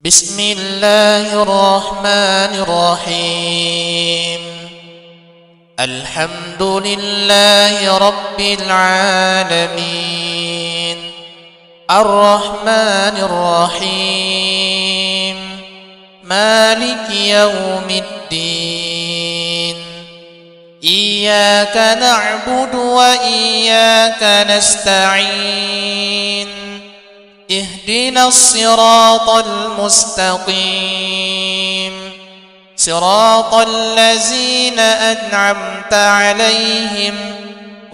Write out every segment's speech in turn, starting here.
بسم الله الرحمن الرحيم. الحمد لله رب العالمين، الرحمن الرحيم، مالك يوم الدين. إياك نعبد وإياك نستعين، اهدنا الصراط المستقيم، صراط الذين أنعمت عليهم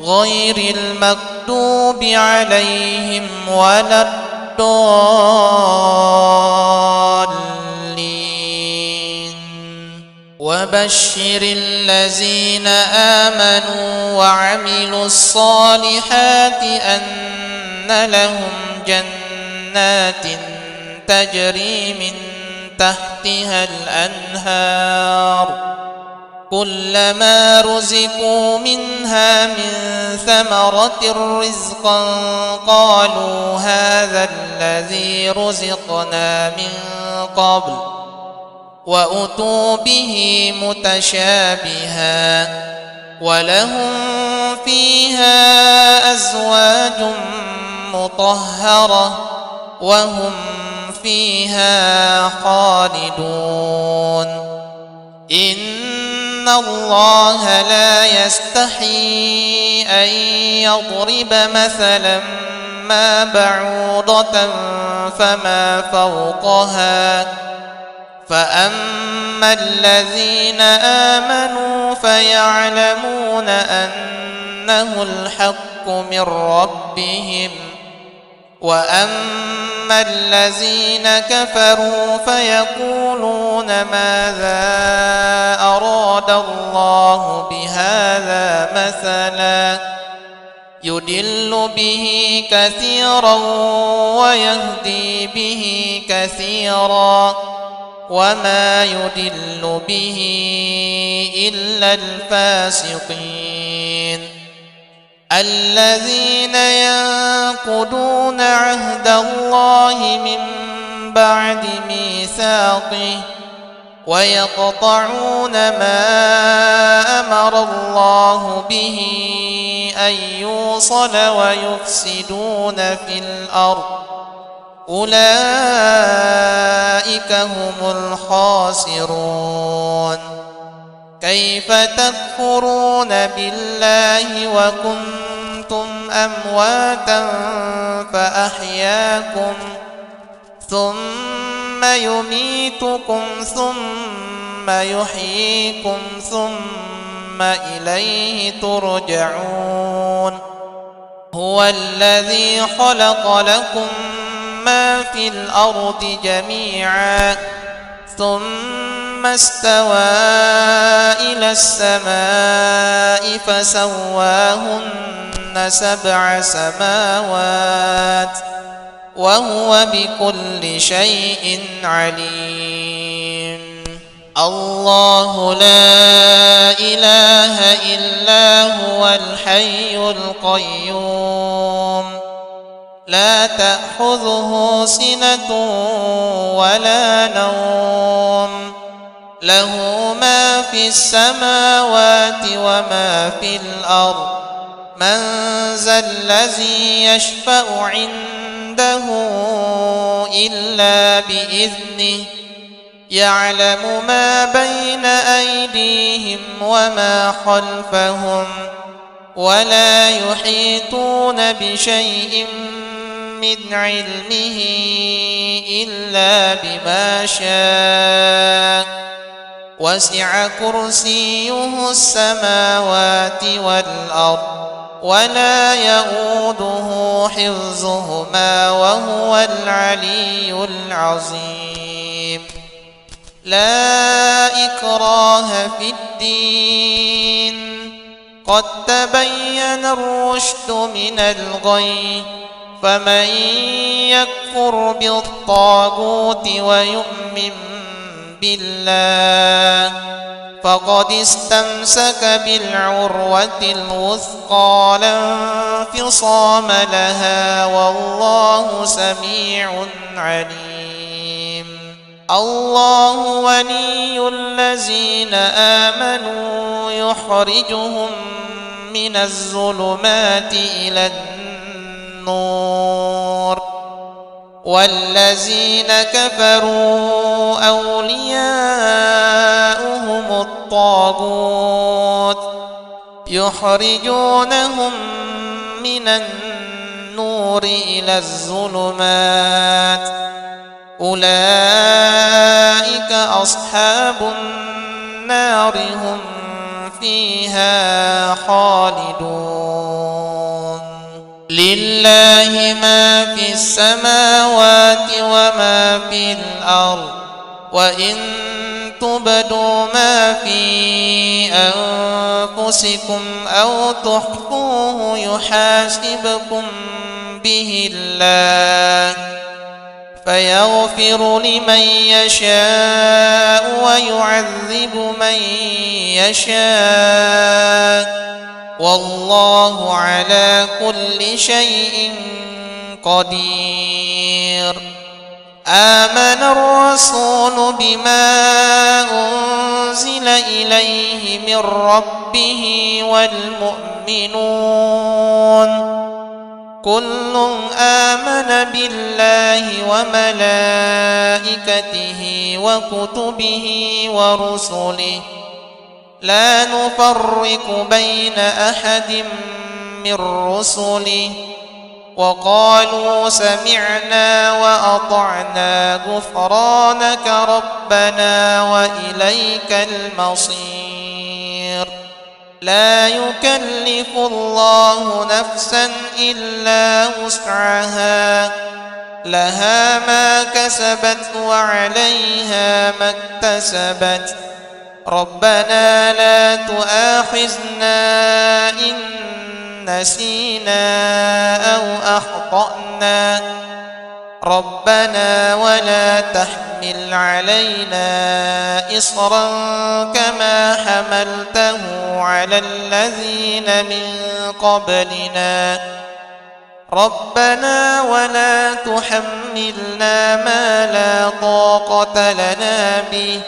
غير المغضوب عليهم ولا الضالين. وبشر الذين آمنوا وعملوا الصالحات أن لهم جنات تجري من تحتها الأنهار، كلما رزقوا منها من ثمرة رزقا قالوا هذا الذي رزقنا من قبل، وأتوا به متشابها، ولهم فيها أزواج مطهرة وهم فيها خالدون. إن الله لا يستحي أن يضرب مثلا ما بعوضة فما فوقها، فأما الذين آمنوا فيعلمون أنه الحق من ربهم، وأما الذين كفروا فيقولون ماذا أراد الله بهذا مثلا، يضل به كثيرا ويهدي به كثيرا، وما يضل به إلا الفاسقين. الذين ينقضون عهد الله من بعد ميثاقه ويقطعون ما أمر الله به أن يوصل ويفسدون في الأرض، أولئك هم الخاسرون. كيف تكفرون بالله وكنتم أمواتا فأحياكم، ثم يميتكم ثم يحييكم ثم إليه ترجعون. هو الذي خلق لكم ما في الأرض جميعا ثم استوى إلى السماء فسواهن 7 سماوات وهو بكل شيء عليم. الله لا إله إلا هو الحي القيوم، لا تأخذه سنة ولا نوم، له ما في السماوات وما في الأرض. من ذا الذي يشفع عنده إلا بإذنه، يعلم ما بين أيديهم وما خلفهم، ولا يحيطون بشيء من علمه إلا بما شاء، وسع كرسيه السماوات والأرض ولا يؤوده حفظهما وهو العلي العظيم. لا إكراه في الدين، قد تبين الرشد من الغي، فمن يكفر بالطاغوت ويؤمن بالله فقد استمسك بالعروة الوثقى لا انفصام لها، والله سميع عليم. الله ولي الذين آمنوا يخرجهم من الظلمات إلى النور والذين كفروا أولياؤهم الطاغوت يخرجونهم من النور إلى الظلمات أولئك أصحاب النار هم فيها خالدون لله ما في السماوات وما في الأرض وإن تبدوا ما في أنفسكم أو تخفوه يحاسبكم به الله فيغفر لمن يشاء ويعذب من يشاء والله على كل شيء قدير آمن الرسول بما أنزل إليه من ربه والمؤمنون كل آمن بالله وملائكته وكتبه ورسله لا نفرق بين أحد من رسله وقالوا سمعنا وأطعنا غفرانك ربنا وإليك المصير لا يكلف الله نفسا إلا وسعها لها ما كسبت وعليها ما اكتسبت ربنا لا تؤاخذنا إن نسينا أو أخطأنا ربنا ولا تحمل علينا إصرا كما حملته على الذين من قبلنا ربنا ولا تحملنا ما لا طاقة لنا به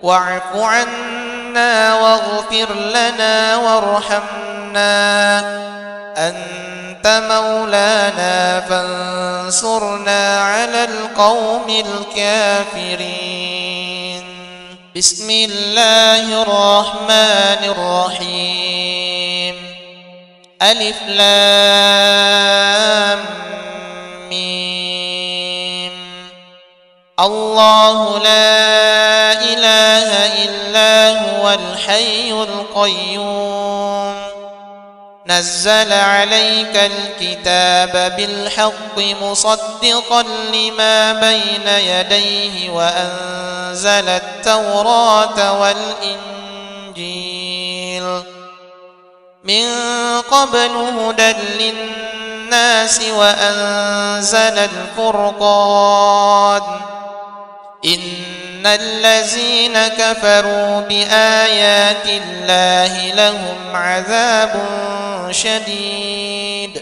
واعف عنا واغفر لنا وارحمنا أنت مولانا فانصرنا على القوم الكافرين بسم الله الرحمن الرحيم ألف لام ميم الله لا إله إلا هو الحي القيوم نزل عليك الكتاب بالحق مصدقا لما بين يديه وأنزل التوراة والإنجيل من قبل هدى للناس وأنزل الفرقان إن الذين كفروا بآيات الله لهم عذاب شديد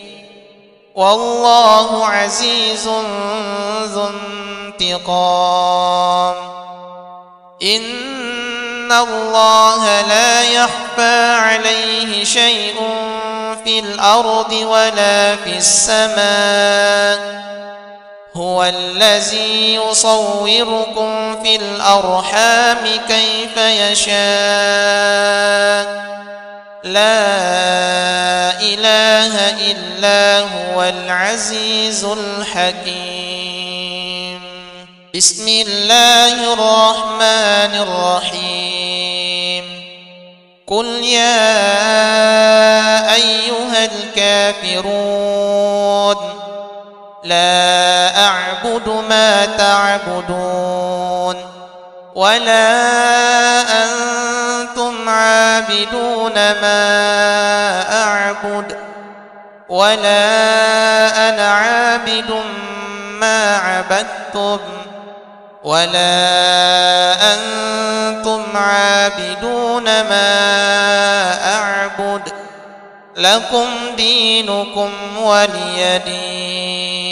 والله عزيز ذو انتقام إن الله لا يخفى عليه شيء في الأرض ولا في السماء هو الذي يصوركم في الأرحام كيف يشاء لا إله إلا هو العزيز الحكيم بسم الله الرحمن الرحيم قل يا أيها الكافرون لا أعبد ما تعبدون ولا أنتم عابدون ما أعبد ولا أنا عابد ما عبدتم ولا أنتم عابدون ما أعبد لكم دينكم ولي دين